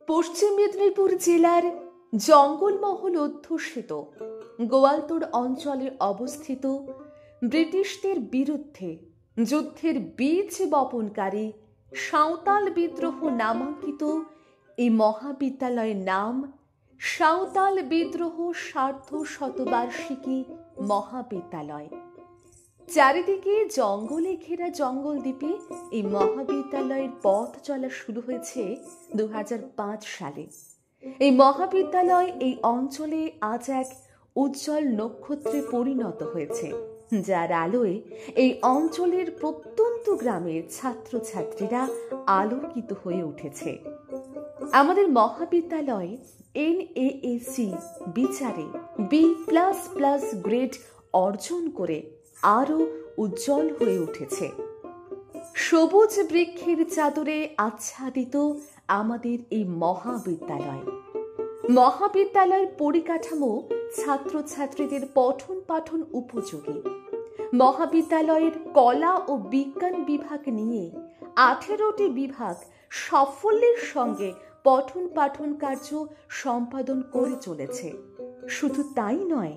পশ্চিম মেদিনীপুর জেলার জঙ্গলমহল অধ্যুষিত গোয়ালতোড় অঞ্চলে অবস্থিত ব্রিটিশদের বিরুদ্ধে যুদ্ধের বীজ বপনকারী সাঁওতাল বিদ্রোহ নামাঙ্কিত এই মহাবিদ্যালয়ের নাম সাঁওতাল বিদ্রোহ সার্ধ শতবার্ষিকী মহাবিদ্যালয়। চারিদিকে জঙ্গলে ঘেরা জঙ্গলদ্বীপে এই মহাবিদ্যালয়ের পথ চলা শুরু হয়েছে 2005 সালে। এই মহাবিদ্যালয় এই অঞ্চলে আজ এক উজ্জ্বল নক্ষত্রে পরিণত হয়েছে, যার আলোয় এই অঞ্চলের প্রত্যন্ত গ্রামের ছাত্রছাত্রীরা আলোকিত হয়ে উঠেছে। আমাদের মহাবিদ্যালয় NAAC বিচারে B++ গ্রেড অর্জন করে আরো উজ্জ্বল হয়ে উঠেছে। সবুজ বৃক্ষের চাদরে আচ্ছাদিত আমাদের এই মহাবিদ্যালয়ের পরিকাঠামো ছাত্রছাত্রীদের পঠন পাঠন উপযোগী। মহাবিদ্যালয়ের কলা ও বিজ্ঞান বিভাগ নিয়ে 18টি বিভাগ সাফল্যের সঙ্গে পঠন পাঠন কার্য সম্পাদন করে চলেছে। শুধু তাই নয়,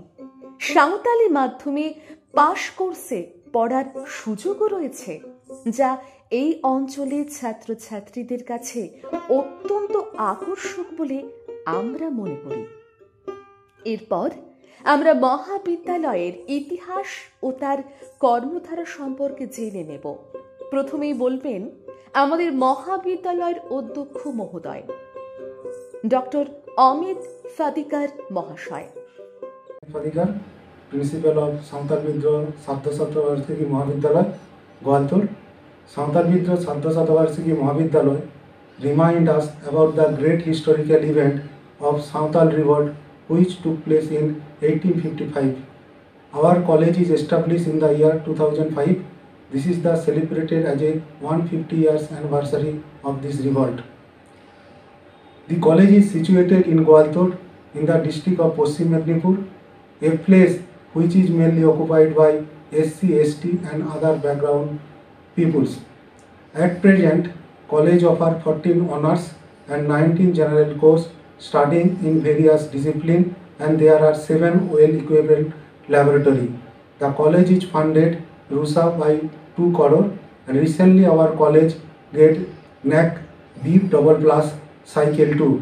সাঁওতালি মাধ্যমে পাশ কোর্সে পড়ার সুযোগও রয়েছে, যা এই অঞ্চলের ছাত্রছাত্রীদের কাছে অত্যন্ত আকর্ষক বলে আমরা মনে করি। এরপর আমরা মহাবিদ্যালয়ের ইতিহাস ও তার কর্মধারা সম্পর্কে জেনে নেব। প্রথমেই বলবেন আমাদের মহাবিদ্যালয়ের অধ্যক্ষ মহোদয় ডক্টর অমিত ফাদিকার মহাশয়। প্রিন্সিপাল অফ সাঁওতাল বিদ্রোহ সার্ধ শতবার্ষিকী মহাবিদ্যালয় গোয়ালতোড়। সাঁওতাল বিদ্রোহ সার্ধ শতবার্ষিকী মহাবিদ্যালয় remind us about the great historical event of Santhal Revolt which took place in 1855. Our college is established in the year 2005. This is the celebrated as a 150 years anniversary of this revolt. The college is situated in Goaltod in the district of Paschim Medinipur, a place which is mainly occupied by SC, ST and other background peoples. At present, college offers 14 honors and 19 general course studying in various disciplines, and there are 7 well-equipped laboratory. The college is funded RUSA by 2 crore, and recently our college get NAC B++ Cycle 2.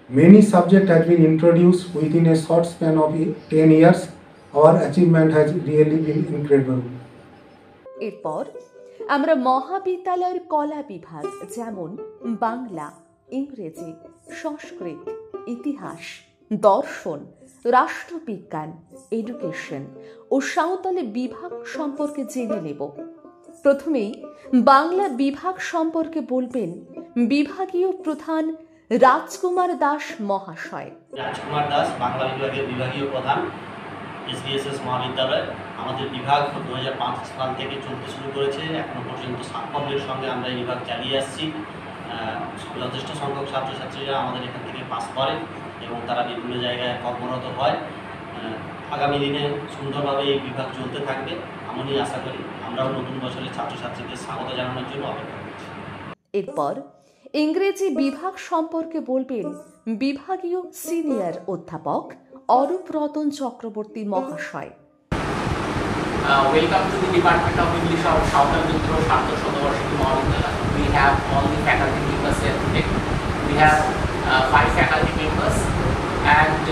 Many subjects have been introduced within a short span of 10 years. Our achievement has really been incredible. এরপর আমরা মহাবিদ্যালয়ের কলা বিভাগ যেমন বাংলা, ইংরেজি, সংস্কৃত, ইতিহাস, দর্শন, রাষ্ট্রবিজ্ঞান, এডুকেশন ও সাঁওতালি বিভাগ সম্পর্কে জেনে নেব। প্রথমেই বাংলা বিভাগ সম্পর্কে বলবেন বিভাগীয় প্রধান রাজকুমার দাস মহাশয়। রাজকুমার দাস, বাংলা বিভাগের বিভাগীয় প্রধান, SBSS মহাবিদ্যালয়। আমাদের বিভাগ 2005 সাল থেকে চলতে শুরু করেছে। এখনো পর্যন্ত সাফল্যের সঙ্গে আমরা এই বিভাগ চালিয়ে আসছি। যথেষ্ট সংখ্যক ছাত্রছাত্রীরা আমাদের এখান থেকে পাস করে এবং তারা বিভিন্ন জায়গায় কর্মরত হয়। আগামী দিনে সুন্দরভাবে এই বিভাগ চলতে থাকবে এমনই আশা করি। আমরাও নতুন বছরের ছাত্রছাত্রীদের স্বাগত জানানোর জন্য অপেক্ষা করছি। এরপর ইংরেজি বিভাগ সম্পর্কে বলবেন বিভাগীয় সিনিয়র অধ্যাপক অরূপ রতন চক্রবর্তী মহাশয়। Welcome to the Department of English of Sauntal Bidroh সার্ধ শতবার্ষিকী মহাবিদ্যালয়. We have all the faculty members here today. We have 5 faculty members, and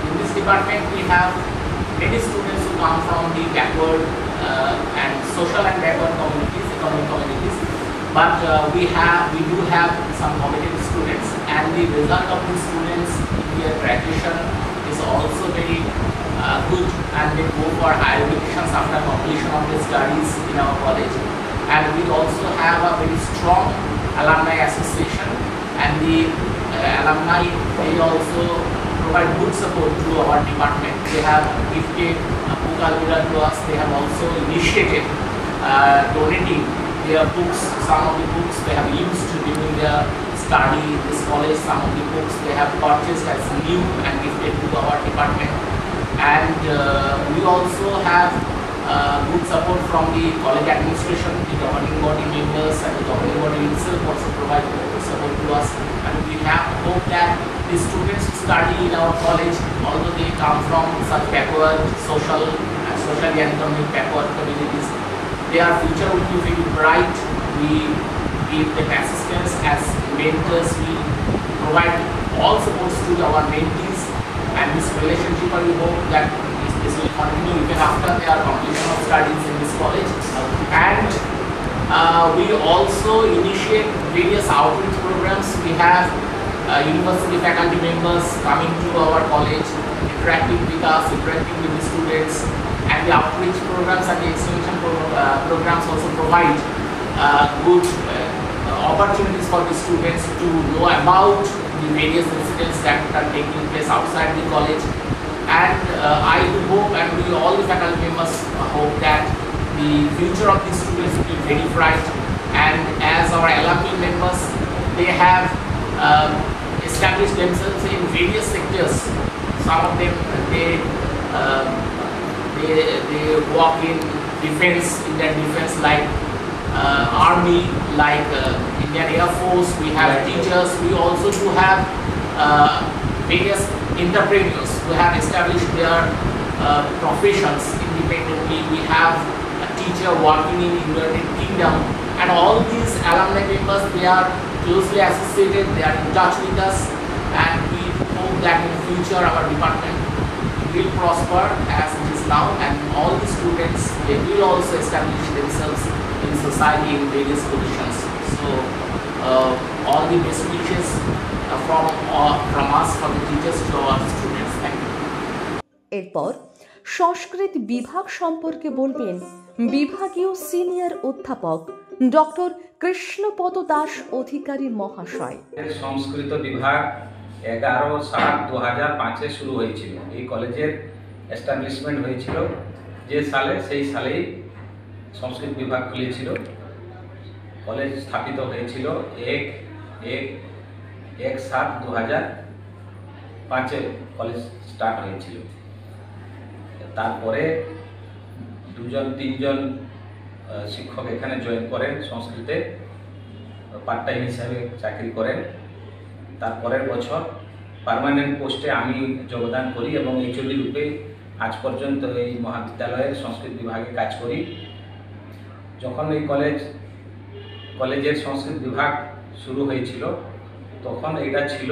in this department we have many students who come from the backward and social and backward communities, economic communities. But we do have some competitive students, and the result of these students in their graduation is also very good, and they go for higher educations after completion of their studies in our college. And we also have a very strong alumni association, and the alumni, they also provide good support to our department. They have gifted book almira to us. They have also initiated donating their books. Some of the books they have used during their study in this college. Some of the books they have purchased as new and gifted to our department. And we also have good support from the college administration, the governing body members, and the governing body itself also provide good support to us, and we have hope that the students who study in our college, although they come from such backward socially and economic backward communities, their future will be very bright. We give them assistance as mentors. We provide all supports to our mentees, and this relationship, I hope that this will continue even after their completion of studies in this college. And we also initiate various outreach programs. We have university faculty members coming to our college, interacting with us, interacting with the students, and the outreach programs and the extension programs also provide good opportunities for the students to know about the various incidents that are taking place outside the college. And I do hope, and we all the faculty members hope, that the future of these students will be very bright. And as our alumni members, they have established themselves in various sectors. Some of them they work in defense, Indian defense, like army, like Indian Air Force. We have teachers. We also do have various entrepreneurs who have established their professions independently. We have a teacher working in United Kingdom, and all these alumni members, they are closely associated, they are in touch with us, and we hope that in the future our department will prosper as it is now, and all the students, they will also establish themselves in society in various positions. So all the best wishes from us, from the teachers to our students. Thank you. এরপর সংস্কৃত বিভাগ সম্পর্কে বলবেন বিভাগীয় senior অধ্যাপক doctor Krishnapada Das অধিকারী মহাশয়। সংস্কৃত বিভাগ 11/7/2005 শুরু হয়েছিল। এই কলেজের এস্টাবলিশমেন্ট হয়েছিল যে সালে, সেই সালেই সংস্কৃত বিভাগ খুলেছিল। কলেজ স্থাপিত হয়েছিল 1/7/2005 কলেজ স্টার্ট হয়েছিল। তারপরে 2-3জন শিক্ষক এখানে জয়েন করেন, সংস্কৃতে পার্ট টাইম হিসাবে চাকরি করেন। তারপরের বছর পার্মানেন্ট পোস্টে আমি যোগদান করি এবং এইচওডি রূপে আজ পর্যন্ত এই মহাবিদ্যালয়ের সংস্কৃত বিভাগে কাজ করি। যখন এই কলেজের সংস্কৃত বিভাগ শুরু হয়েছিল, তখন এটা ছিল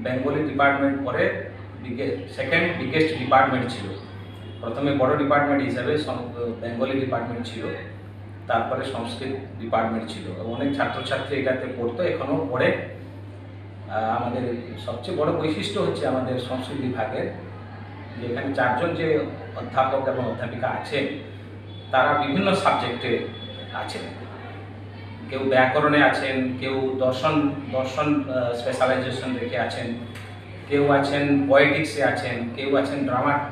বেঙ্গলি ডিপার্টমেন্ট পরে সেকেন্ড বিগেস্ট ডিপার্টমেন্ট ছিল। প্রথমে বড় ডিপার্টমেন্ট হিসাবে বেঙ্গলি ডিপার্টমেন্ট ছিল, তারপরে সংস্কৃত ডিপার্টমেন্ট ছিল। অনেক ছাত্রছাত্রী এটাতে পড়তো, এখনও পড়ে। আমাদের সবচেয়ে বড় বৈশিষ্ট্য হচ্ছে আমাদের সংস্কৃত বিভাগের যে এখানে 4জন যে অধ্যাপক এবং অধ্যাপিকা আছেন, তারা বিভিন্ন সাবজেক্টে আছেন। কেউ ব্যাকরণে আছেন, কেউ দর্শন স্পেশালাইজেশন রেখে আছেন, কেউ আছেন পয়েটিক্সে আছেন, কেউ আছেন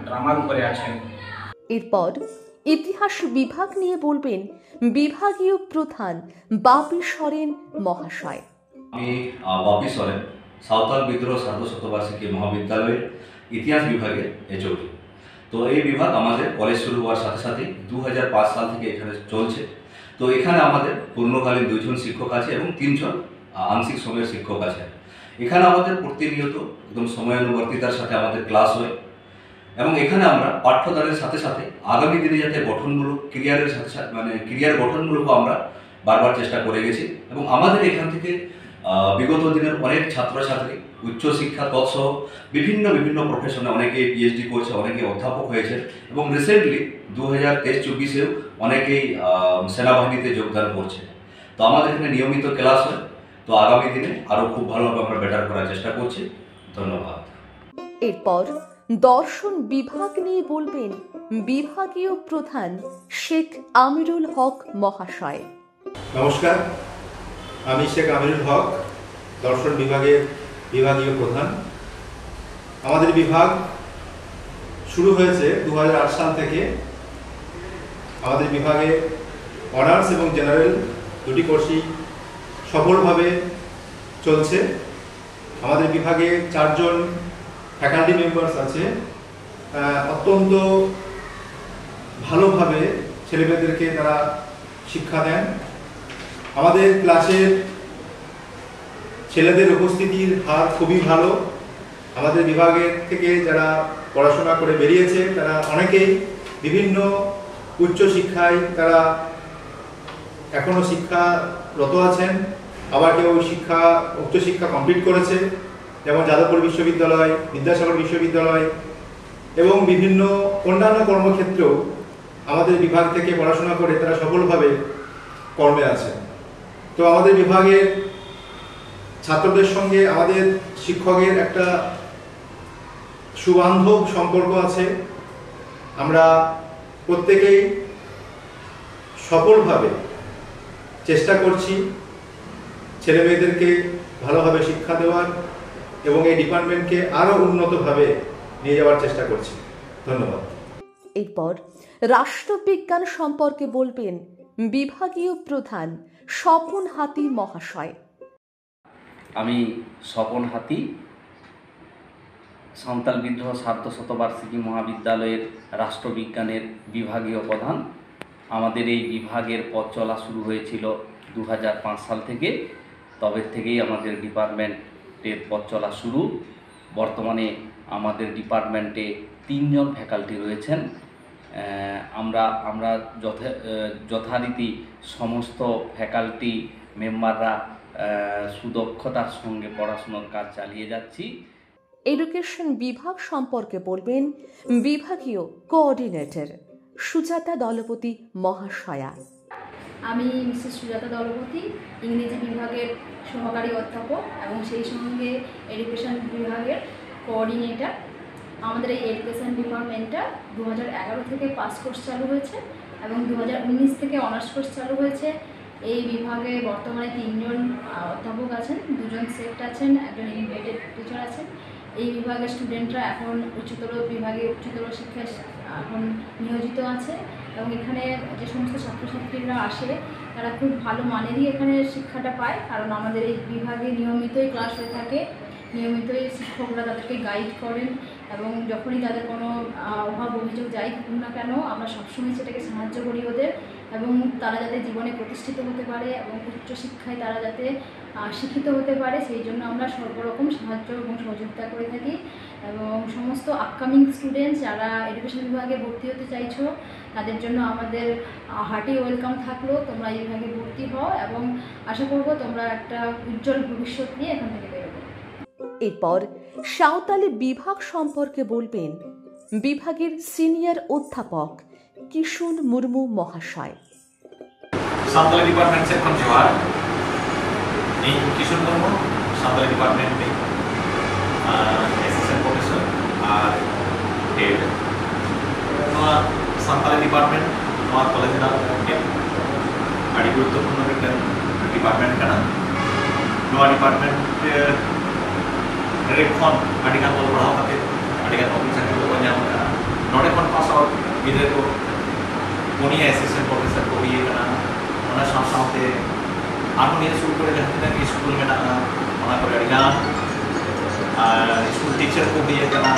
ড্রামার উপরে আছেন। এরপর ইতিহাস বিভাগ নিয়ে বলবেন বিভাগীয় প্রধান বাপি সরেন মহাশয়। আমি বাপি সরেন, সাঁওতাল বিদ্রোহ সার্ধশতবার্ষিকী মহাবিদ্যালয়ের ইতিহাস বিভাগের এইচওডি। তো এই বিভাগ আমাদের কলেজ শুরু হওয়ার সাথে সাথে 2005 সাল থেকে এখানে চলছে। তো এখানে আমাদের পূর্ণকালীন 2জন শিক্ষক আছে এবং 3জন আংশিক সময়ের শিক্ষক আছে। এখানে আমাদের প্রতিনিয়ত একদম সময়ানুবর্তিতার সাথে আমাদের ক্লাস হয় এবং এখানে আমরা পাঠ্যদানের সাথে সাথে আগামী দিনে যাতে গঠনমূলক ক্যারিয়ারের সাথে সাথে ক্যারিয়ার গঠনমূলকও আমরা বারবার চেষ্টা করে গেছি এবং আমাদের এখান থেকে বিগত দিনের অনেক ছাত্রছাত্রী উচ্চশিক্ষা তৎসহ বিভিন্ন প্রফেশনে অনেকে পিএইচডি করছে, অনেকে অধ্যাপক হয়েছে এবং রিসেন্টলি 2023-24-এও অনেকেই সেনাবাহিনীতে যোগদান করছে। তো আমাদের এখানে নিয়মিত ক্লাস হয়। তো আগামী দিনে আরও খুব ভালোভাবে আমরা বেটার করার চেষ্টা করছি। ধন্যবাদ। এরপর দর্শন বিভাগ নিয়ে বলবেন বিভাগীয় প্রধান শেখ আমিরুল হক মহাশয়। নমস্কার, আমি শেখ আমিরুল হক, দর্শন বিভাগের বিভাগীয় প্রধান। আমাদের বিভাগ শুরু হয়েছে 2008 সাল থেকে। আমাদের বিভাগে অনার্স এবং জেনারেল দুটি কোর্সই সফলভাবে চলছে। আমাদের বিভাগে 4জন ফ্যাকাল্টি মেম্বার্স আছে। অত্যন্ত ভালোভাবে ছেলেমেয়েদেরকে তারা শিক্ষা দেন। আমাদের ক্লাসের ছেলেদের উপস্থিতির হার খুবই ভালো। আমাদের বিভাগের থেকে যারা পড়াশোনা করে বেরিয়েছে তারা অনেকেই বিভিন্ন উচ্চশিক্ষায় তারা এখনও শিক্ষারত আছেন, আবার কেউ উচ্চশিক্ষা কমপ্লিট করেছে, যেমন যাদবপুর বিশ্ববিদ্যালয়, বিদ্যাসাগর বিশ্ববিদ্যালয় এবং বিভিন্ন অন্যান্য কর্মক্ষেত্রেও আমাদের বিভাগ থেকে পড়াশোনা করে তারা সফলভাবে কর্মে আছে। তো আমাদের বিভাগের ছাত্রদের সঙ্গে আমাদের শিক্ষকের একটা সুবান্ধব সম্পর্ক আছে। আমরা প্রত্যেকেই সফলভাবে চেষ্টা করছি ছেলেমেয়েদেরকে ভালোভাবে শিক্ষা দেওয়ার এবং এই ডিপার্টমেন্টকে আরও উন্নতভাবে নিয়ে যাওয়ার চেষ্টা করছি। ধন্যবাদ। এরপর রাষ্ট্রবিজ্ঞান সম্পর্কে বলবেন বিভাগীয় প্রধান স্বপন হাতি মহাশয়। আমি স্বপন হাতি, সাঁওতাল বিদ্রোহ সার্ধশতবার্ষিকী মহাবিদ্যালয়ের রাষ্ট্রবিজ্ঞানের বিভাগীয় প্রধান। আমাদের এই বিভাগের পথ চলা শুরু হয়েছিল 2005 সাল থেকে। তবে থেকেই আমাদের ডিপার্টমেন্টের পথ চলা শুরু। বর্তমানে আমাদের ডিপার্টমেন্টে 3 জন ফ্যাকাল্টি রয়েছেন। আমরা যথারীতি সমস্ত ফ্যাকাল্টি মেম্বাররা সুদক্ষতার সঙ্গে পড়াশোনার কাজ চালিয়ে যাচ্ছি। এডুকেশন বিভাগ সম্পর্কে বলবেন বিভাগীয় কোঅর্ডিনেটর সুজাতা দলপতি মহাশয়া। আমি মিসেস সুজাতা দলপতি, ইংরেজি বিভাগের সহকারী অধ্যাপক এবং সেই সঙ্গে এডুকেশন বিভাগের কোঅর্ডিনেটর। আমাদের এই এডুকেশন ডিপার্টমেন্টটা 2011 থেকে পাস কোর্স চালু হয়েছে এবং 2019 থেকে অনার্স কোর্স চালু হয়েছে। এই বিভাগে বর্তমানে 3 জন অধ্যাপক আছেন, 2 জন সেক্ট আছেন, একজন ইনভাইটেড টিচার আছেন। এই বিভাগের স্টুডেন্টরা এখন উচ্চতর শিক্ষায় এখন নিয়োজিত আছে এবং এখানে যে সমস্ত ছাত্রছাত্রীরা আসে তারা খুব ভালো মানেরই এখানে শিক্ষাটা পায়, কারণ আমাদের এই বিভাগে নিয়মিতই ক্লাস হয়ে থাকে, নিয়মিতই শিক্ষকরা তাদেরকে গাইড করেন এবং যখনই তাদের কোনো অভাব অভিযোগ যাই থাকুন না কেন আমরা সবসময় সেটাকে সাহায্য করি ওদের, এবং তারা যাতে জীবনে প্রতিষ্ঠিত হতে পারে এবং উচ্চশিক্ষায় তারা যাতে শিক্ষিত হতে পারে সেই জন্য আমরা সর্বরকম সাহায্য এবং সহযোগিতা করে থাকি। এবং সমস্ত আপকামিং স্টুডেন্টস যারা এডুকেশন বিভাগে ভর্তি হতে চাইছো তাদের জন্য আমাদের হার্টি ওয়েলকাম থাকলো। তোমরা এই বিভাগে ভর্তি হও এবং আশা করবো তোমরা একটা উজ্জ্বল ভবিষ্যৎ নিয়ে এখান থেকে বেরোবে। এরপর সাঁওতালি বিভাগ সম্পর্কে বলবেন বিভাগের সিনিয়র অধ্যাপক কিশুন মুর্মু মহাশয়। সাঁওতালি ডিপার্টমেন্ট से हम जोहार ᱤᱧ কিশুন মুর্মু সাঁওতালি ডিপার্টমেন্টে অ্যাসিস্ট্যান্ট প্রফেসর আর হেড। ᱱᱚᱣᱟ সাঁওতালি ডিপার্টমেন্ট ᱱᱚᱣᱟ ᱠᱚᱞᱮᱡᱽ ᱨᱮᱱᱟᱜ ᱟᱹᱰᱤ ᱜᱩᱨᱩᱛᱛᱚᱯᱩᱨᱱᱚ ᱢᱤᱫᱴᱮᱱ ᱰᱤᱯᱟᱨᱴᱢᱮন্ᱴ ᱠᱟᱱᱟ। ᱱᱚᱣᱟ ᱰᱤᱯᱟᱨᱴᱢᱮন্ᱴ ᱨᱮ ᱠᱷᱚᱱ ᱟᱹᱰᱤᱜᱟᱱ ᱚᱞ ᱯᱟᱲᱦᱟᱣ ᱠᱟᱛᱮ ᱟᱹᱰᱤᱜᱟᱱ ᱚᱯᱷᱤᱥ ᱪᱟᱹᱠᱨᱤ ᱠᱚ ᱧᱟᱢ ᱟᱠᱟᱫᱟ। ᱱᱚᱰᱮ ᱠᱷᱚᱱ ᱯᱟᱥ ᱟᱣᱩᱴ ᱜᱤᱫᱽᱨᱟᱹ ᱠᱚ 9 ᱮᱥᱤᱥᱴᱮন্ᱴ ᱯᱨᱚফᱮᱥᱚᱨ ᱠᱚ ᱦᱩᱭ ᱟᱠᱟᱱᱟ। ᱚᱱᱟ ᱥᱟᱶ ᱥᱟᱶᱛᱮ ᱟᱨᱦᱚᱸ ᱱᱤᱭᱟᱹ ᱥᱩᱨ ᱠᱚᱨᱮ ᱡᱟᱦᱟᱸ ᱛᱤᱱᱟᱹᱜ ᱥᱠᱩᱞ ᱢᱮᱱᱟᱜᱼᱟ ᱚᱱᱟ ᱠᱚᱨᱮ ᱟᱹᱰᱤᱜᱟᱱ ᱥᱠᱩᱞ ᱴᱤᱪᱟᱨ ᱠᱚ ᱦᱩᱭ ᱟᱠᱟᱱᱟ।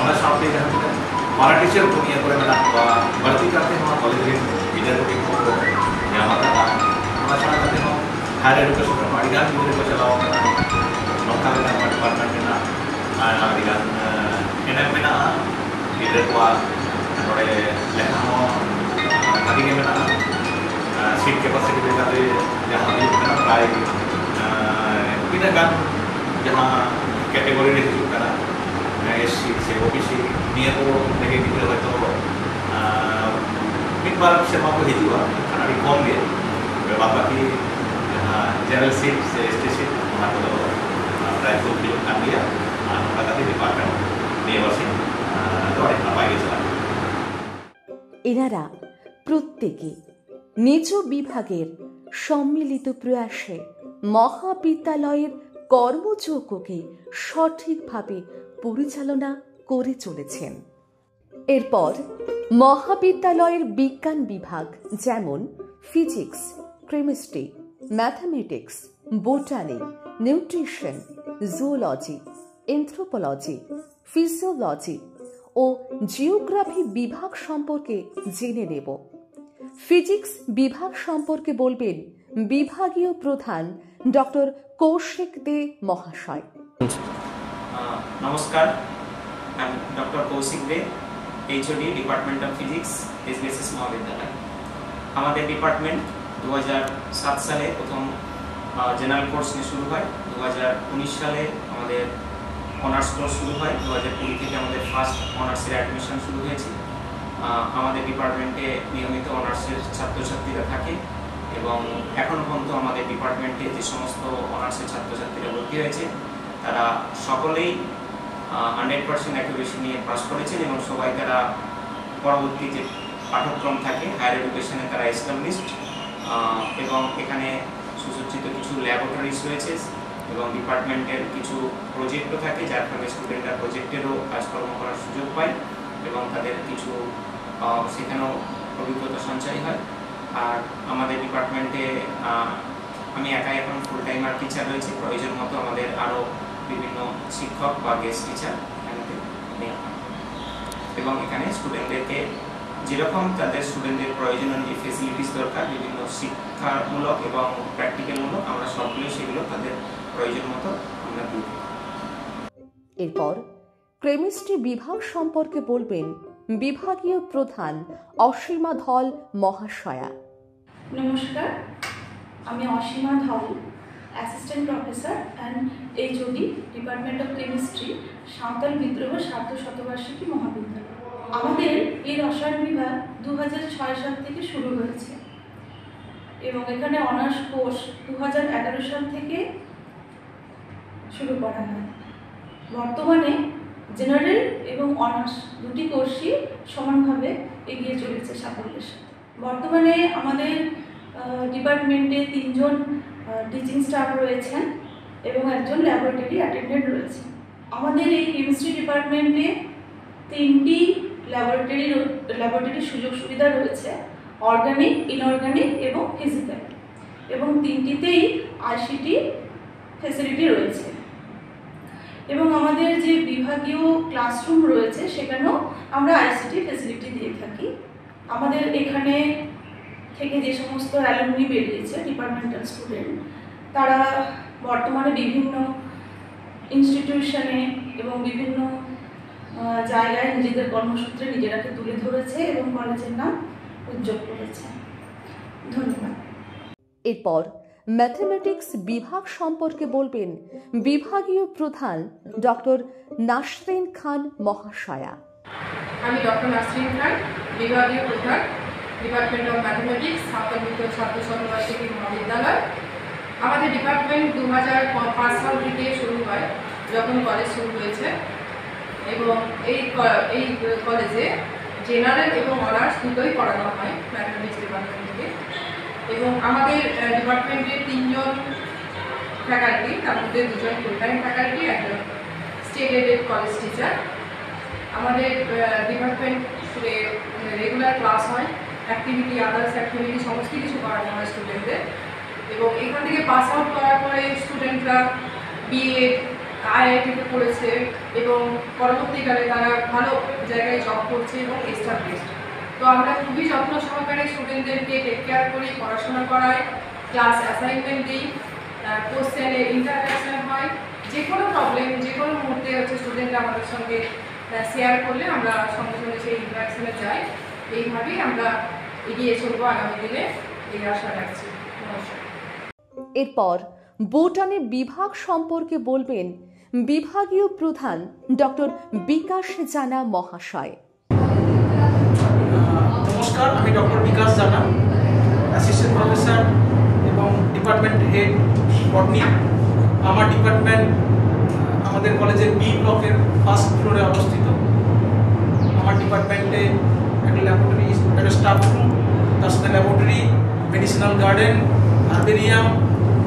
ᱚᱱᱟ ᱥᱟᱶᱛᱮ ᱡᱟᱦᱟᱸ ᱛᱤᱱᱟᱹᱜ ᱯᱟᱨᱟ ᱴᱤᱪᱟᱨ ᱠᱚ ᱱᱤᱭᱟᱹ ᱠᱚᱨᱮ ᱢᱮᱱᱟᱜ ᱠᱚᱣᱟ ᱵᱟᱹᱲᱛᱤ ᱠᱟᱛᱮ ᱱᱚᱣᱟ ᱠᱚᱞᱮᱡᱽ ᱨᱮᱱ ᱜᱤᱫᱽᱨᱟᱹ ᱠᱚᱜᱮ ᱠᱚ ᱧᱟᱢ ᱟᱠᱟᱫᱟ। ᱚᱱᱟ ᱪᱷᱟᱲᱟ ᱠᱟᱛᱮ ᱦᱚᱸ हायर एडुकेशन में अड़ीगान गिद्रा को चलाव नौका डिपार्टमेंट में अड़ीगान एनएम में गिद्रा को नोड़े लेखा भागी के में सीट कैपेसिटी लेकाते जहाँ प्राय तीना गान जहाँ कैटेगरी रे हिजुग कना एससी से ओबीसी निया को लेके गिद्रा होयतो मिड बार सेमा को हिजुआ अड़ी कम गे बाकी जनरल सीट से एसटी सीट वहाँ को प्राय फुलफिल कर दिया और उनका कभी डिपार्टमेंट निये वर्षे तो अड़ी नपाई के चला। এনারা প্রত্যেকে নিজ বিভাগের সম্মিলিত প্রয়াসে মহাবিদ্যালয়ের কর্মযজ্ঞকে সঠিকভাবে পরিচালনা করে চলেছেন। এরপর মহাবিদ্যালয়ের বিজ্ঞান বিভাগ যেমন physics, chemistry, mathematics, botany, nutrition, zoology, anthropology, physiology ও জিওগ্রাফি বিভাগ সম্পর্কে জেনে নেব। ফিজিক্স বিভাগ সম্পর্কে বলবেন বিভাগীয় প্রধান ডক্টর কৌশিক দে মহাশয়। নমস্কার, আমি doctor Kaushik Dey, HOD department of physics, SBSS মহাবিদ্যালয়। আমাদের ডিপার্টমেন্ট 2007 সালে প্রথম জেনারেল কোর্স নিয়ে শুরু হয়। 2019 সালে আমাদের অনার্স কোর্স শুরু হয়। 2020 থেকে আমাদের ফার্স্ট অনার্সের অ্যাডমিশন শুরু হয়েছে। আমাদের ডিপার্টমেন্টে নিয়মিত অনার্সের ছাত্রছাত্রীরা থাকে এবং এখনও পর্যন্ত আমাদের ডিপার্টমেন্টে যে সমস্ত অনার্সের ছাত্রছাত্রীরা ভর্তি হয়েছে তারা সকলেই 100% অ্যাকুরেসি নিয়ে পাস করেছেন এবং সবাই তারা পরবর্তী যে পাঠ্যক্রম থাকে হায়ার এডুকেশনে তারা এস্টাবলিশড এবং এখানে সুসজ্জিত কিছু ল্যাবরেটরিজ রয়েছে এবং ডিপার্টমেন্টের কিছু প্রজেক্টও থাকে, যার ফলে স্টুডেন্টরা প্রজেক্টেরও কাজকর্ম করার সুযোগ পায় এবং তাদের কিছু সেখানেও অভিজ্ঞতা সঞ্চয় হয়। আর আমাদের ডিপার্টমেন্টে আমি একাই এখন ফুল টাইমার টিচার রয়েছে। প্রয়োজন মতো আমাদের আরও বিভিন্ন শিক্ষক বা গেস্ট টিচার এখানে নেওয়া হয় এবং এখানে স্টুডেন্টদেরকে যেরকম তাদের স্টুডেন্টদের প্রয়োজন অনুযায়ী ফেসিলিটিস দরকার, বিভিন্ন শিক্ষামূলক এবং প্র্যাকটিক্যালমূলক, আমরা সবগুলোই সেগুলো তাদের প্রয়োজন মতো আমরা দিই। এরপর কেমিস্ট্রি বিভাগ সম্পর্কে বলবেন বিভাগীয় প্রধান অসীমা ধল মহাশয়া। নমস্কার, আমি Asima Dhal, assistant professor and HOD department of chemistry, Santal Bidroha Sardhashatabarshiki মহাবিদ্যালয়। আমাদের এই রসায়ন বিভাগ 2006 সাল থেকে শুরু হয়েছে এবং এখানে অনার্স কোর্স 2011 সাল থেকে শুরু করা হয়। বর্তমানে জেনারেল এবং অনার্স দুটি কোর্সই সমানভাবে এগিয়ে চলেছে সাফল্যের সাথে। বর্তমানে আমাদের ডিপার্টমেন্টে 3 জন টিচিং স্টাফ রয়েছেন এবং একজন ল্যাবরেটরি অ্যাটেন্ডেন্ট রয়েছে। আমাদের এই কেমিস্ট্রি ডিপার্টমেন্টে 3টি ল্যাবরেটরির সুযোগ সুবিধা রয়েছে, অর্গানিক, ইনঅর্গানিক এবং ফিজিক্যাল, এবং 3টিতেই আইসিটি ফ্যাসিলিটি রয়েছে। এবং আমাদের যে বিভাগীয় ক্লাসরুম রয়েছে সেখানেও আমরা আইসিটি ফ্যাসিলিটি দিয়ে থাকি। আমাদের এখানে থেকে যে সমস্ত অ্যালুমনি বেরিয়েছে ডিপার্টমেন্টাল স্টুডেন্ট, তারা বর্তমানে বিভিন্ন ইনস্টিটিউশনে এবং বিভিন্ন জায়গায় নিজেদের কর্মসূত্রে নিজেরাকে তুলে ধরেছে এবং কলেজের নাম উজ্জ্বল করেছে। ধন্যবাদ। এরপর ম্যাথমেটিক্স বিভাগ সম্পর্কে বলবেন বিভাগীয় প্রধান ডক্টর নাসরিন খান মহাশয়া। আমি ডক্টর নাসরিন খান, বিভাগীয় প্রধান, department of mathematics, Santhal Bidroha Sardhashatabarshiki মহাবিদ্যালয়। আমাদের ডিপার্টমেন্ট 2005 সাল থেকে শুরু হয়, যখন কলেজ শুরু হয়েছে, এবং এই কলেজে জেনারেল এবং অনার্স দুটোই পড়ানো হয় ম্যাথমেটিক্স ডিপার্টমেন্ট থেকে। এবং আমাদের ডিপার্টমেন্টে 3 জন ফ্যাকাল্টি, তার মধ্যে 2 জন ফুল টাইম ফ্যাকাল্টি, একজন স্টেট এডেড কলেজ টিচার। আমাদের ডিপার্টমেন্টে রেগুলার ক্লাস হয়, অ্যাক্টিভিটি, আদার্স অ্যাক্টিভিটি সমস্ত কিছু করানো হয় স্টুডেন্টদের। এবং এখান থেকে পাস আউট করার পরে স্টুডেন্টরা বিএড, আইআইটিতে পড়েছে এবং পরবর্তীকালে তারা ভালো জায়গায় জব করছে এবং এস্টাবলিশড। তো আমরা খুবই যত্ন সহকারে স্টুডেন্টদেরকে টেক কেয়ার করি, পড়াশোনা করাই, ক্লাস অ্যাসাইনমেন্ট দিই, কোশ্চেনে ইন্টারঅ্যাকশন হয়। যে কোনো প্রবলেম যে কোনো মুহূর্তে স্টুডেন্টরা আমাদের সঙ্গে শেয়ার করলে আমরা সঙ্গে সঙ্গে সেই ইন্টারঅ্যাকশনে যাই। এইভাবেই আমরা এগিয়ে চলবো আগামী দিনে, এই আশা রাখছি। নমস্কার। এরপর বোটানি বিভাগ সম্পর্কে বলবেন বিভাগীয় প্রধান ডক্টর বিকাশ জানা মহাশয়। নমস্কার, আমি ডক্টর বিকাশ জানা, অ্যাসিস্ট্যান্ট প্রফেসর এবং ডিপার্টমেন্ট হেড বটনি। আমার ডিপার্টমেন্ট আমাদের কলেজের বি ব্লকের ফার্স্ট ফ্লোরে অবস্থিত। আমার ডিপার্টমেন্টে একটা ল্যাবরেটরি, একটা স্টাফ রুম, তার সাথে laboratory, medicinal garden, herbarium,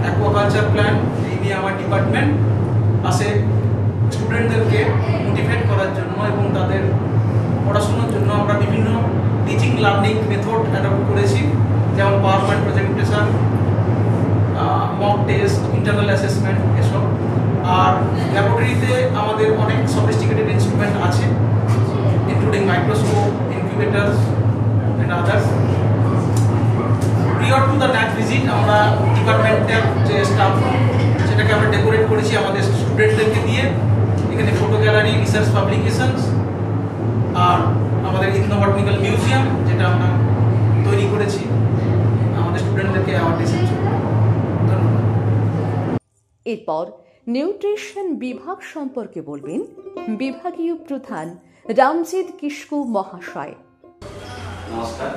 aquaculture plant, এই নিয়ে আমার ডিপার্টমেন্ট আসে। স্টুডেন্টদেরকে মোটিভেট করার জন্য এবং তাদের পড়াশোনার জন্য আমরা বিভিন্ন টিচিং লার্নিং মেথড অ্যাডপ্ট করেছি, যেমন power point presentation, mock test, internal assessment, এসব। আর ল্যাবরেটরিতে আমাদের অনেক সফিস্টিকেটেড ইনস্ট্রুমেন্ট আছে, including microscope, incubators and others. Pre prior to the NAAC visit আমরা ডিপার্টমেন্টের যে স্টাফ সেটাকে আমরা ডেকোরেট করেছি আমাদের স্টুডেন্টদেরকে দিয়ে। এখানে ফটো গ্যালারি, রিসার্চ পাবলিকেশনস আর আমাদের ইথনোবটনিক্যাল মিউজিয়াম যেটা আমরা তৈরি করেছি আমাদের স্টুডেন্টদেরকে অ্যাওয়ার্ড দিচ্ছি। ধন্যবাদ। এরপর নিউট্রিশন বিভাগ সম্পর্কে বলবেন বিভাগীয় প্রধান রামজিৎ কিস্কু মহাশয়। নমস্কার,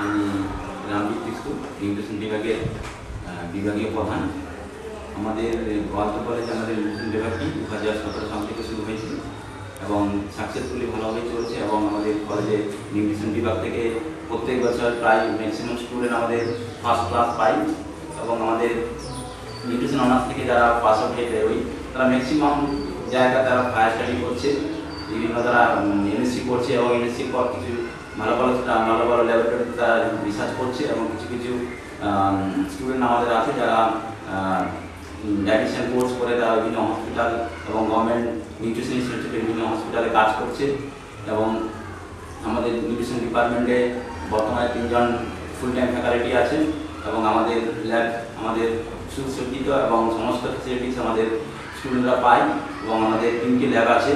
আমি রামজিৎ কিস্কু, নিউট্রিশন বিভাগের বিভাগীয় প্রধান। আমাদের গোয়ালতোড় কলেজে আমাদের নিউট্রিশন বিভাগটি 2017 সাল থেকে শুরু হয়েছিল এবং সাকসেসফুলি ভালোভাবে চলছে এবং আমাদের কলেজে নিউট্রিশন বিভাগ থেকে প্রত্যেক বছর প্রায় ম্যাক্সিমাম স্টুডেন্ট আমাদের ফার্স্ট ক্লাস পাই এবং আমাদের নিউট্রিশন অনার্স থেকে যারা পাস আউট হয়ে বেরোয় তারা ম্যাক্সিমাম জায়গা তারা হায়ার স্টাডি করছে, বিভিন্ন তারা এমএসসি করছে এবং এমএসসির পর কিছু ভালো ভালো ল্যাবরেটরিতে তারা রিসার্চ করছে এবং কিছু কিছু স্টুডেন্ট আমাদের আছে যারা ডায়েটিশিয়ান কোর্স করে তারা বিভিন্ন হসপিটাল এবং গভর্নমেন্ট নিউট্রিশন ইনস্টিটিউটের বিভিন্ন হসপিটালে কাজ করছে এবং আমাদের নিউট্রিশন ডিপার্টমেন্টে বর্তমানে 3 জন ফুল টাইম ফ্যাকাল্টি আছেন এবং আমাদের ল্যাব আমাদের সুসজ্জিত এবং সমস্ত ফ্যাসিলিটিস আমাদের স্টুডেন্টরা পায় এবং আমাদের 3টি ল্যাব আছে,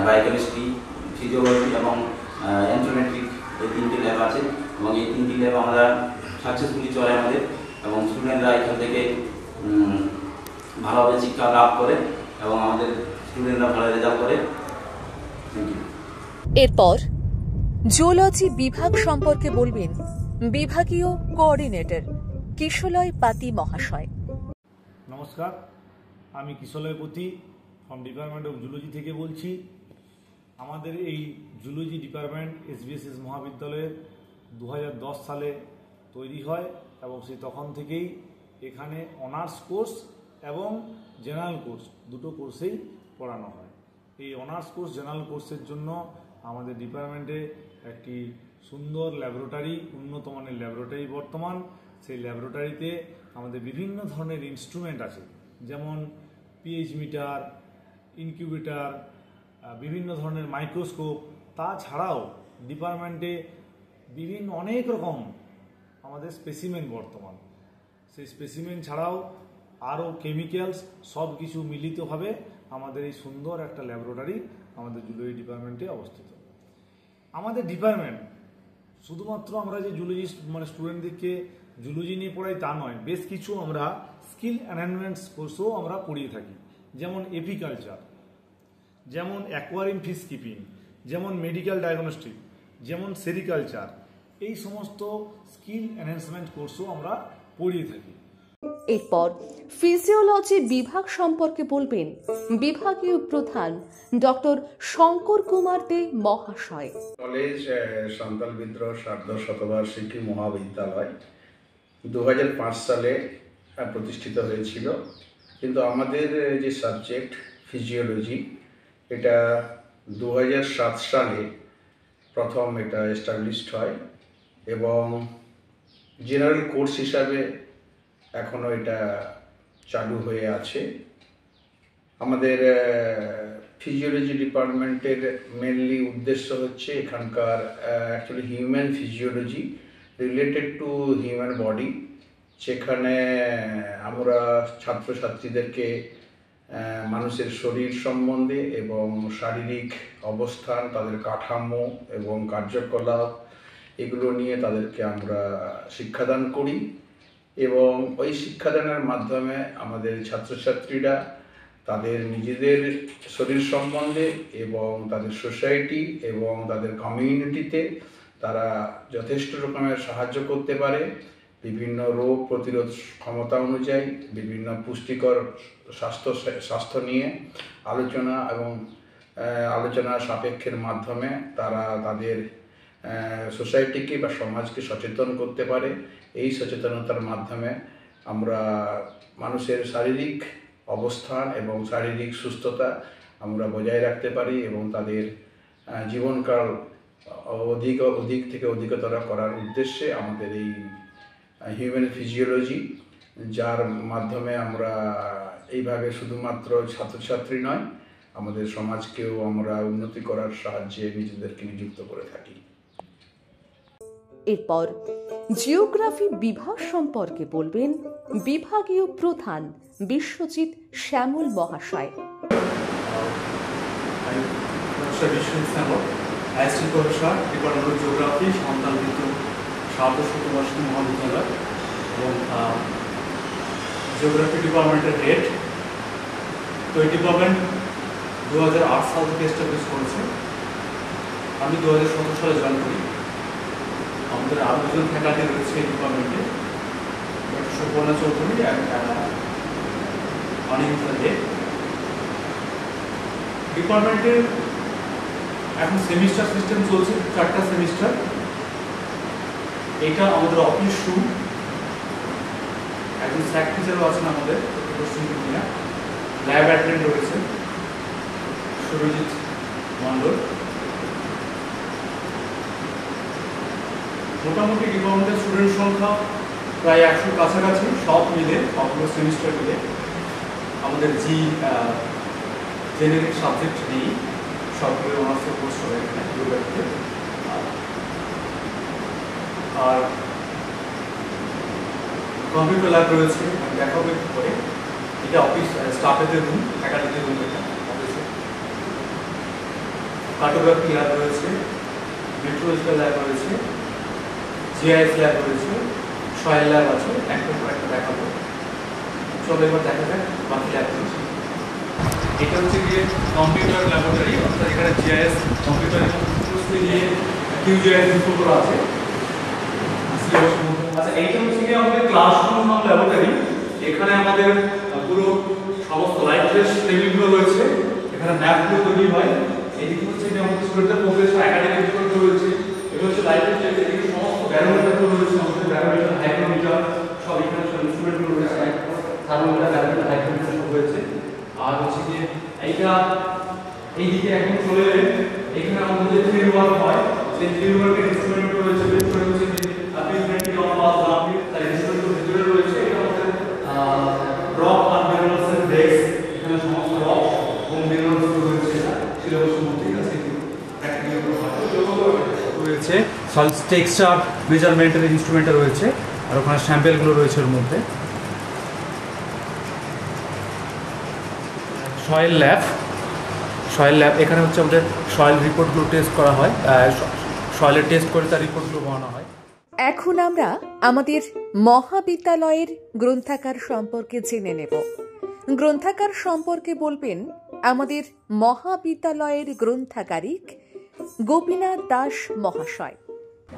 বায়োকেমিস্ট্রি, ফিজিওলজি এবং এন্ট্রোমেট্রিক, এই 3টি ল্যাব আছে এবং এই 3টি ল্যাব আমরা সাকসেসফুলি চলে আমাদের এবং স্টুডেন্টরা এখান থেকে ভালোভাবে শিক্ষা লাভ করে এবং আমাদের স্টুডেন্টরা ভালো রেজাল্ট করে। Thank you. এরপর জুলজি বিভাগ সম্পর্কে বলবেন বিভাগীয় কোঅর্ডিনেটর কিশলয় পাতি মহাশয়। নমস্কার, আমি কিশলয় পতি ফ্রম ডিপার্টমেন্ট অফ জুলজি থেকে বলছি। আমাদের এই জুলজি ডিপার্টমেন্ট এসবিএসএস মহাবিদ্যালয়ে 2010 সালে তৈরি হয় এবং সেই তখন থেকেই এখানে অনার্স কোর্স এবং জেনারেল কোর্স দুটো কোর্সেই পড়ানো হয়। এই অনার্স কোর্স জেনারেল কোর্সের জন্য আমাদের ডিপার্টমেন্টে একটি সুন্দর ল্যাবরেটরি, উন্নত মানের ল্যাবরেটরি বর্তমান। সেই ল্যাবরেটরিতে আমাদের বিভিন্ন ধরনের ইনস্ট্রুমেন্ট আছে, যেমন পিএইচ মিটার, ইনকিউবেটার, বিভিন্ন ধরনের মাইক্রোস্কোপ। তাছাড়াও ডিপার্টমেন্টে বিভিন্ন অনেক রকম আমাদের স্পেসিমেন বর্তমান। সেই স্পেসিমেন ছাড়াও আরও কেমিক্যালস সব কিছু মিলিতভাবে আমাদের এই সুন্দর একটা ল্যাবরেটরি আমাদের জুলজি ডিপার্টমেন্টে অবস্থিত। আমাদের ডিপার্টমেন্ট শুধুমাত্র আমরা যে জুলজি স্টুডেন্টদেরকে জুলজি নিয়ে পড়াই তা নয়, বেশ কিছু আমরা স্কিল এনহ্যান্সমেন্টস কোর্সও আমরা পড়িয়ে থাকি, যেমন এপিকালচার, যেমন অ্যাকোয়ারিয়াম ফিশ কিপিং, যেমন মেডিকেল ডায়াগনস্টিক, যেমন সেরিকালচার। এই সমস্ত স্কিল এনহ্যান্সমেন্ট কোর্সও আমরা পড়িয়ে থাকি। এরপর ফিজিওলজি বিভাগ সম্পর্কে বলবেন বিভাগীয় প্রধান ডক্টর শঙ্কর কুমার দে মহাশয়। কলেজ সাঁওতাল বিদ্রোহ সার্ধশতবার্ষিকী মহাবিদ্যালয় 2005 সালে প্রতিষ্ঠিত হয়েছিল, কিন্তু আমাদের যে সাবজেক্ট ফিজিওলজি এটা 2007 সালে প্রথম এটা এস্টাবলিশড হয় এবং জেনারেল কোর্স হিসাবে এখনও এটা চালু হয়ে আছে। আমাদের ফিজিওলজি ডিপার্টমেন্টের মেনলি উদ্দেশ্য হচ্ছে এখানকার actually human physiology related to human body, সেখানে আমরা ছাত্রছাত্রীদেরকে মানুষের শরীর সম্বন্ধে এবং শারীরিক অবস্থান, তাদের কাঠামো এবং কার্যকলাপ এগুলো নিয়ে তাদেরকে আমরা শিক্ষাদান করি এবং ওই শিক্ষাদানের মাধ্যমে আমাদের ছাত্রছাত্রীরা তাদের নিজেদের শরীর সম্বন্ধে এবং তাদের সোসাইটি এবং তাদের কমিউনিটিতে তারা যথেষ্ট রকমের সাহায্য করতে পারে। বিভিন্ন রোগ প্রতিরোধ ক্ষমতা অনুযায়ী বিভিন্ন পুষ্টিকর স্বাস্থ্য নিয়ে আলোচনা এবং আলোচনা সাপেক্ষের মাধ্যমে তারা তাদের সোসাইটিকে বা সমাজকে সচেতন করতে পারে। এই সচেতনতার মাধ্যমে আমরা মানুষের শারীরিক অবস্থান এবং শারীরিক সুস্থতা আমরা বজায় রাখতে পারি এবং তাদের জীবনকাল অধিক থেকে অধিকতর করার উদ্দেশ্যে আমাদের এই হিউম্যান ফিজিওলজি, যার মাধ্যমে আমরা এইভাবে শুধুমাত্র ছাত্রছাত্রী নয়, আমাদের সমাজকেও আমরা উন্নতি করার সাহায্যে নিজেদেরকে নিযুক্ত করে থাকি। এরপর জিওগ্রাফি বিভাগ সম্পর্কে বলবেন বিভাগীয় প্রধান বিশ্বজিৎ শ্যামল মহাশয়। Assistant professor department of geography Santal Bidroha Sardha শতবার্ষিকী মহাবিদ্যালয় এবং জিওগ্রাফি ডিপার্টমেন্টের হেড। তো এই ডিপার্টমেন্ট 2008 সাল থেকে এস্টাবলিশ করেছে। আমি 2017 সালে জয়েন করি। আমাদের আরও দুজন ফ্যাকাল্টি রয়েছে এই ডিপার্টমেন্টে, ডক্টর সুবর্ণা চৌধুরী অনিন্দিতা দে। ডিপার্টমেন্টের এখন সেমিস্টার সিস্টেম চলছে, 4টা সেমিস্টার। এটা আমাদের অফিস রুম, একজন স্যাক টিচারও আছেন আমাদের পশ্চিম দুনিয়া, ল্যাব অ্যাটেন্ড রয়েছে সুরজিৎ মণ্ডল। মোটামুটি ডিপার্টমেন্টের স্টুডেন্ট সংখ্যা প্রায় 100 কাছাকাছি, সব মিলে সবগুলো সেমিস্টার মিলে। আমাদের জেনারিক সাবজেক্ট নেই, সবগুলো অনার্সের কোর্স হবে এখানে জিওগ্রাফিতে। আর কম্পিউটার ল্যাব রয়েছে, দেখাবো একটু পরে। এটা অফিস স্টাফেদের রুম, ফ্যাকাল্টিদের রুম এটা অফিসে। কার্টোগ্রাফি ল্যাব রয়েছে, মেট্রোলজিক্যাল ল্যাব রয়েছে, জিআইএস ল্যাব রয়েছে, সয়েল ল্যাব আছে, একটার পর একটা দেখাবো। চলো এবার দেখা যাক বাকি ল্যাব রয়েছে। এটা হচ্ছে গিয়ে কম্পিউটার ল্যাবরেটরি, অর্থাৎ এখানে জিআইএস কম্পিউটার এবং নিয়ে কিউজিআইএস ইনফো করা আছে। আচ্ছা, এইটা হচ্ছে গিয়ে আমাদের ক্লাসরুম নাম ল্যাবরেটরি। এখানে আমাদের পুরো সমস্ত লাইভ টেস্ট টেবিলগুলো রয়েছে, এখানে ম্যাপগুলো তৈরি হয়। এইদিকে হচ্ছে যে আমাদের স্টুডেন্টদের প্রফেশন একাডেমিক ডিপার্টমেন্ট রয়েছে। এটা হচ্ছে লাইভ টেস্ট টেবিল, এদিকে সমস্ত ব্যারোমিটারগুলো রয়েছে, আমাদের ব্যারোমিটার, হাইগ্রোমিটার সব এখানে সব ইনস্ট্রুমেন্টগুলো রয়েছে, থার্মোমিটার, ব্যারোমিটার, হাইগ্রোমিটার সব রয়েছে। আর হচ্ছে যে এইটা এইদিকে এখন চলে এলে এখানে আমাদের যে ফিল্ড ওয়ার্ক হয়, সেই ফিল্ড ওয়ার্কের ইনস্ট্রুমেন্ট রয়েছে। ভিতরে হচ্ছে যে আপনি অফ জাম্পি তার ইনস্ট্রুমেন্ট ভিতরে রয়েছে। এটা আমাদের রক আর মিনারেলসের ডেস্ক, এখানে সমস্ত রক এবং মিনারেলস রয়েছে সিলেবাসের মধ্যেই আছে। রয়েছে সয়েল টেক্সচার মেজারমেন্টের ইনস্ট্রুমেন্ট রয়েছে, আর ওখানে স্যাম্পেলগুলো রয়েছে এর মধ্যে। সয়েল ল্যাব, এখানে হচ্ছে আমাদের সয়েল রিপোর্টগুলো টেস্ট করা হয়, সয়েলের টেস্ট করে তার রিপোর্টগুলো বানানো হয়। এখন আমরা আমাদের মহাবিদ্যালয়ের গ্রন্থাগার সম্পর্কে জেনে নেব। গ্রন্থাগার সম্পর্কে বলবেন আমাদের মহাবিদ্যালয়ের গ্রন্থাগারিক গোপীনাথ দাস মহাশয়।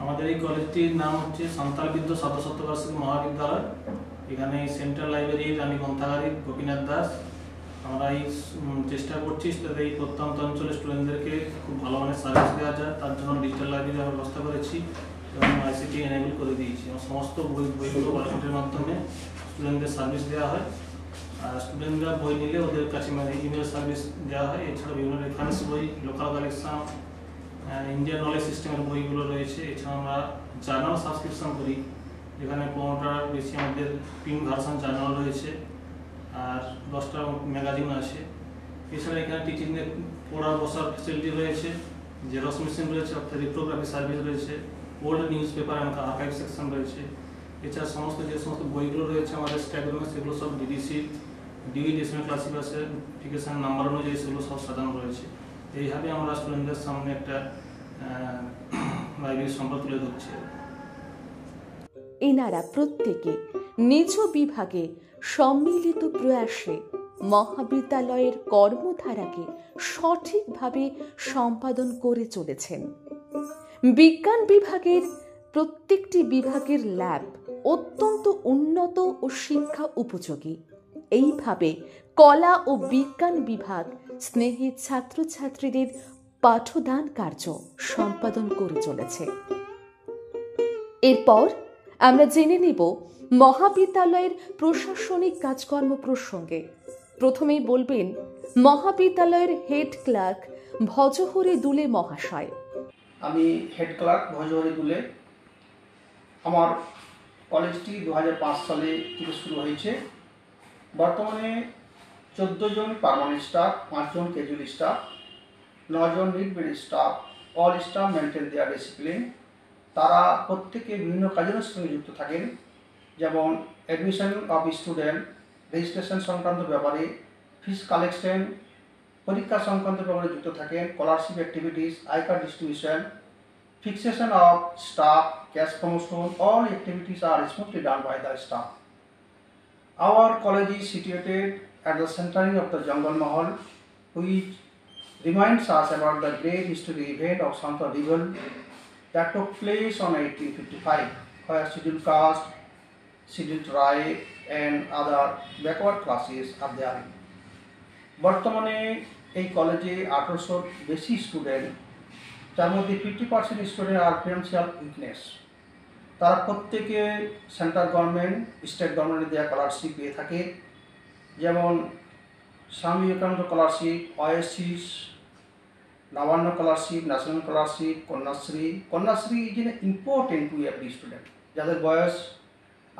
আমাদের এই কলেজটির নাম হচ্ছে সাঁওতাল বিদ্রোহ সারদা শতবার্ষিকী মহাবিদ্যালয়। এখানে সেন্ট্রাল লাইব্রেরির আমি গ্রন্থাগারিক গোপীনাথ দাস। আমরা এই চেষ্টা করছি যাতে এই প্রত্যন্ত অঞ্চলের স্টুডেন্টদেরকে খুব ভালো মানের সার্ভিস দেওয়া যায়, তার জন্য ডিজিটাল লাইব্রেরি আমরা ব্যবস্থা করেছি এবং আইসিটি এনেবল করে দিয়েছি। সমস্ত বইগুলো ওয়ালেটের মাধ্যমে স্টুডেন্টদের সার্ভিস দেওয়া হয়। আর স্টুডেন্টরা বই নিলে ওদের কাছে ইমেল সার্ভিস দেওয়া হয়। এছাড়া বিভিন্ন রেফারেন্স বই, লোকাল কালেকশন, ইন্ডিয়ান নলেজ সিস্টেমের বইগুলো রয়েছে। এছাড়া আমরা জার্নাল সাবস্ক্রিপশন করি, যেখানে 15টার বেশি আমাদের প্রিন্ট ভার্সন জার্নাল রয়েছে, আর 10টা ম্যাগাজিন আছে। এছাড়া এখানে টিচিংয়ের পড়া বসার ফেসিলিটি রয়েছে, জেরক্স মেশিন রয়েছে, অর্থাৎ রিপ্রোগ্রাফি সার্ভিস রয়েছে, ওল্ড নিউজ পেপার এবং আর্কাইভ সেকশন রয়েছে। এছাড়া যে সমস্ত বইগুলো রয়েছে আমাদের স্ট্যাক রুমে, সেগুলো সব ডিডিসি ডিভিডেশনাল ক্লাসিফিকেশন নাম্বার অনুযায়ী সেগুলো সব সাজানো রয়েছে। এইভাবে আমরা স্টুডেন্টদের সামনে একটা লাইব্রেরি সম্পর্ক তুলে ধরছি। এনারা প্রত্যেকে নিজ বিভাগে সম্মিলিত প্রয়াসে মহাবিদ্যালয়ের কর্মধারাকে সঠিকভাবে সম্পাদন করে চলেছেন। বিজ্ঞান বিভাগের প্রত্যেকটি বিভাগের ল্যাব অত্যন্ত উন্নত ও শিক্ষা উপযোগী। এইভাবে কলা ও বিজ্ঞান বিভাগ স্নেহী ছাত্রছাত্রীদের পাঠদান কার্য সম্পাদন করে চলেছে। এরপর আমরা জেনে নেব মহাবিদ্যালয়ের প্রশাসনিক কাজকর্ম প্রসঙ্গে। প্রথমেই বলবেন মহাবিদ্যালয়ের হেড ক্লার্ক ভজহরি দুলে মহাশয়। আমি হেড ক্লার্ক ভজহরি দুলে। আমার কলেজটি 2005 সালে থেকে শুরু হয়েছে। বর্তমানে 14 জন পার্মানেন্ট স্টাফ, 5 জন ক্যাজুয়াল স্টাফ, 9 জন need based staff. All staff maintain their discipline তারা প্রত্যেকে বিভিন্ন কাজের সঙ্গে যুক্ত থাকেন, যেমন অ্যাডমিশন অফ স্টুডেন্ট, রেজিস্ট্রেশন সংক্রান্ত ব্যাপারে, ফিস কালেকশন, পরীক্ষা সংক্রান্ত ব্যাপারে যুক্ত থাকেন, scholarship activities, I card distribution, fixation of staff, cash promotion, all activities are smoothly done by the staff. Our college is situated at the centering of the Jungle Mahal, which reminds us about the great historic event of Santa Revolt that took place on 1855, where scheduled caste, scheduled tribe and other backward classes are there. বর্তমানে এই কলেজে 1800 বেশি student, যার মধ্যে 50% student আর financial weakness. তারা প্রত্যেকে central government, state গভর্নমেন্টের দেওয়া স্কলারশিপ পেয়ে থাকে, যেমন Swami Vivekananda scholarship, OASIS, Nabanna scholarship, national scholarship, Kanyashree. Kanyashree is an important to every student. যাদের বয়স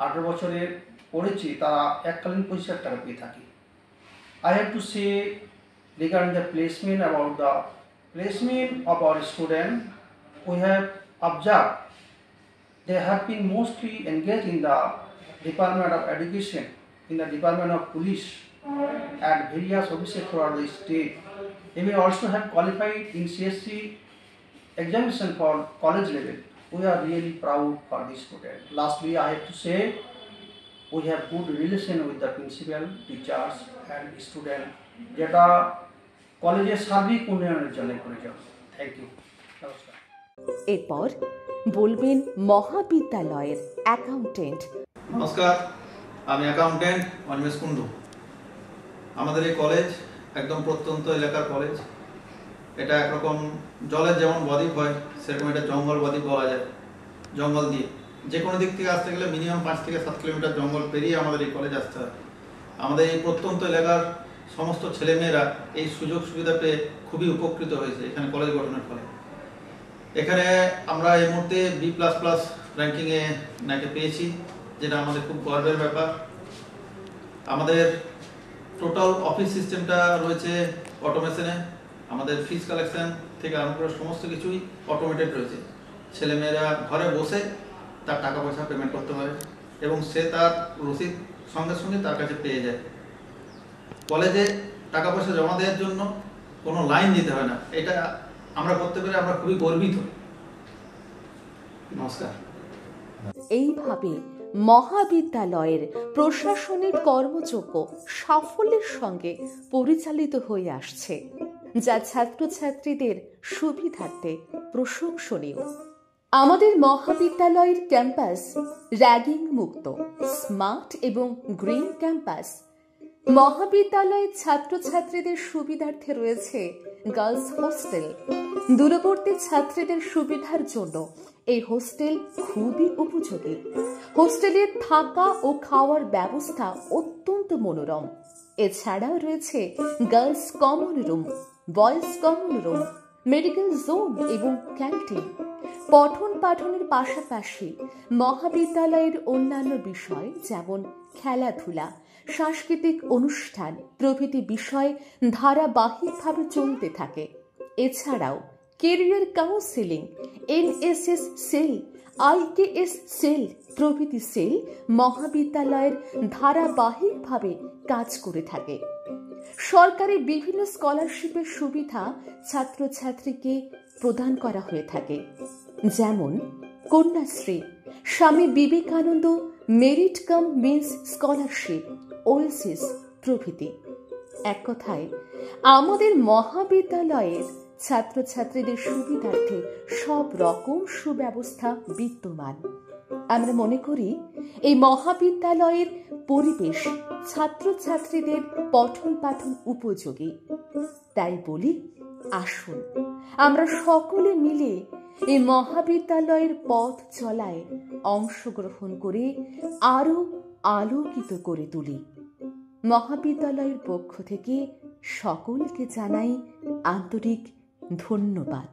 18 বছরের পড়েছে তারা এককালীন 25,000 টাকা পেয়ে থাকে। I have to say regarding the placement, about the placement of our students, we have observed they have been mostly engaged in the Department of Education, in the Department of Police, at various offices throughout the state. They may also have qualified in CSC examination for college level. We are really proud for these students. Lastly, I have to say we have good relation with the principal, teachers and students, যেটা কলেজের সার্বিক উন্নয়নের জন্য প্রয়োজন। Thank you, নমস্কার। এরপর বলবেন মহাবিদ্যালয়ের অ্যাকাউন্টেন্ট। নমস্কার, আমি অ্যাকাউন্টেন্ট অনিমেষ কুণ্ডু। আমাদের এই কলেজ একদম প্রত্যন্ত এলাকার কলেজ। এটা একরকম জলের যেমন বদ্বীপ হয় সেরকম এটা জঙ্গল বদ্বীপ বলা যায়। জঙ্গল দিয়ে যে কোনো দিক থেকে আসতে গেলে মিনিমাম 5 থেকে 7 কিলোমিটার জঙ্গল পেরিয়ে আমাদের এই কলেজ আসতে হয়। আমাদের এই প্রত্যন্ত এলাকার সমস্ত ছেলেমেয়েরা এই সুযোগ সুবিধা পেয়ে খুবই উপকৃত হয়েছে এখানে কলেজ গঠনের ফলে। এখানে আমরা এই মুহূর্তে B++ র্যাঙ্কিংয়ে নাকি পেয়েছি, যেটা আমাদের খুব গর্বের ব্যাপার। আমাদের টোটাল অফিস সিস্টেমটা রয়েছে অটোমেশনে। আমাদের ফিস কালেকশন থেকে আরম্ভ করে সমস্ত কিছুই অটোমেটেড রয়েছে। ছেলেমেয়েরা ঘরে বসে তার টাকা পয়সা পেমেন্ট করতে পারে এবং সে তার রসিদ সঙ্গে সঙ্গে তার কাছে পেয়ে যায়। কলেজে টাকা পয়সা জমা দেওয়ার জন্য কোনো লাইন দিতে হয় না। এটা আমরা করতে পেরে আমরা খুবই গর্বিত। নমস্কার। এইভাবে মহাবিদ্যালয়ের প্রশাসনিক কর্মযজ্ঞ সাফল্যের সঙ্গে পরিচালিত হয়ে আসছে, যা ছাত্রছাত্রীদের সুবিধার্থে প্রশংসনীয়। আমাদের মহাবিদ্যালয়ের ক্যাম্পাস র্যাগিং মুক্ত, স্মার্ট এবং গ্রিন ক্যাম্পাস। মহাবিদ্যালয়ের ছাত্রছাত্রীদের সুবিধার্থে রয়েছে গার্লস হোস্টেল। দূরবর্তী ছাত্রীদের সুবিধার জন্য এই হোস্টেল খুবই উপযোগী। হোস্টেলে থাকা ও খাওয়ার ব্যবস্থা অত্যন্ত মনোরম। এছাড়াও রয়েছে girls common room, boys common room, medical zone এবং ক্যান্টিন। পঠন পাঠনের পাশাপাশি মহাবিদ্যালয়ের অন্যান্য বিষয় যেমন খেলাধুলা, সাংস্কৃতিক অনুষ্ঠান প্রভৃতি বিষয় ধারাবাহিকভাবে চলতে থাকে। এছাড়াও career counselling, NSS cell, IKS cell প্রভৃতি সেল মহাবিদ্যালয়ের ধারাবাহিকভাবে কাজ করে থাকে। সরকারি বিভিন্ন স্কলারশিপের সুবিধা ছাত্রছাত্রীকে প্রদান করা হয়ে থাকে, যেমন Kanyashree, Swami Vivekananda merit cum means scholarship, oasis প্রভৃতি। এক কথায় আমাদের মহাবিদ্যালয়ের ছাত্রছাত্রীদের সুবিধার্থে সব রকম সুব্যবস্থা বিদ্যমান। আমরা মনে করি এই মহাবিদ্যালয়ের পরিবেশ ছাত্রছাত্রীদের পঠন পাঠন উপযোগী। তাই বলি, আসুন আমরা সকলে মিলে এই মহাবিদ্যালয়ের পথ চলায় অংশগ্রহণ করে আরো আলোকিত করে তুলি। মহাবিদ্যালয়ের পক্ষ থেকে সকলকে জানাই আন্তরিক ধন্যবাদ।